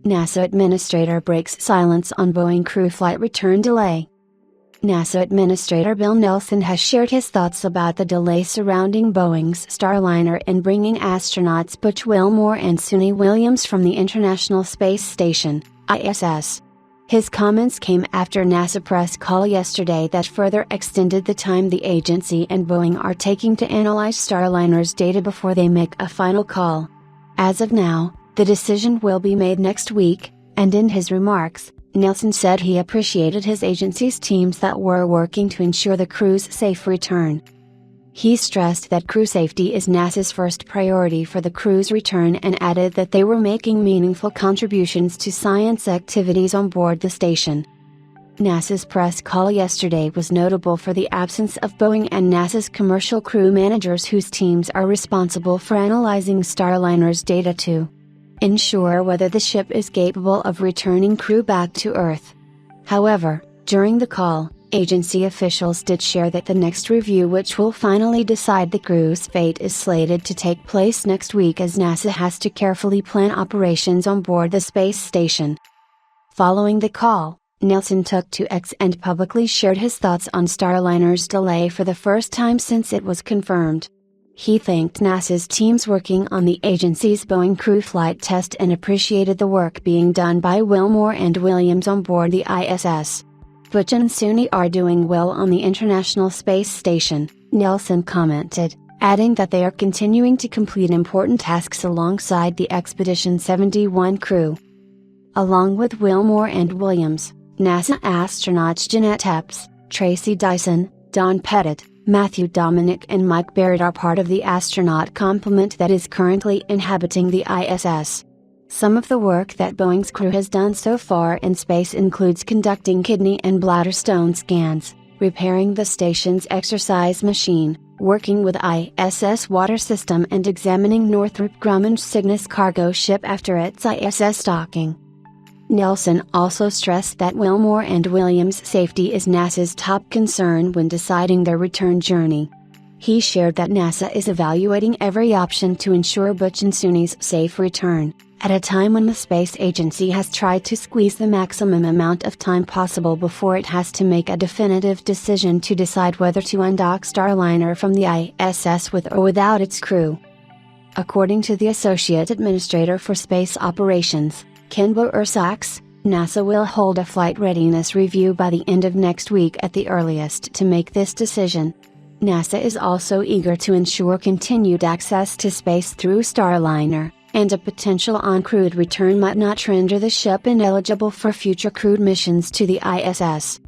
NASA Administrator breaks silence on Boeing crew flight return delay. NASA Administrator Bill Nelson has shared his thoughts about the delay surrounding Boeing's Starliner in bringing astronauts Butch Wilmore and Suni Williams from the International Space Station, ISS. His comments came after NASA press call yesterday that further extended the time the agency and Boeing are taking to analyze Starliner's data before they make a final call. As of now, the decision will be made next week, and in his remarks, Nelson said he appreciated his agency's teams that were working to ensure the crew's safe return. He stressed that crew safety is NASA's first priority for the crew's return and added that they were making meaningful contributions to science activities on board the station. NASA's press call yesterday was notable for the absence of Boeing and NASA's commercial crew managers whose teams are responsible for analyzing Starliner's data to ensure whether the ship is capable of returning crew back to Earth. However, during the call, agency officials did share that the next review, which will finally decide the crew's fate, is slated to take place next week as NASA has to carefully plan operations on board the space station. Following the call, Nelson took to X and publicly shared his thoughts on Starliner's delay for the first time since it was confirmed. He thanked NASA's teams working on the agency's Boeing crew flight test and appreciated the work being done by Wilmore and Williams on board the ISS. Butch and Suni are doing well on the International Space Station, Nelson commented, adding that they are continuing to complete important tasks alongside the Expedition 71 crew. Along with Wilmore and Williams, NASA astronauts Jeanette Epps, Tracy Dyson, Don Pettit, Matthew Dominic and Mike Barrett are part of the astronaut complement that is currently inhabiting the ISS. Some of the work that Boeing's crew has done so far in space includes conducting kidney and bladder stone scans, repairing the station's exercise machine, working with ISS water system and examining Northrop Grumman's Cygnus cargo ship after its ISS docking. Nelson also stressed that Wilmore and Williams' safety is NASA's top concern when deciding their return journey. He shared that NASA is evaluating every option to ensure Butch and Suni's safe return, at a time when the space agency has tried to squeeze the maximum amount of time possible before it has to make a definitive decision to decide whether to undock Starliner from the ISS with or without its crew. According to the Associate Administrator for Space Operations, Ken Boersachs, NASA will hold a flight readiness review by the end of next week at the earliest to make this decision. NASA is also eager to ensure continued access to space through Starliner, and a potential uncrewed return might not render the ship ineligible for future crewed missions to the ISS.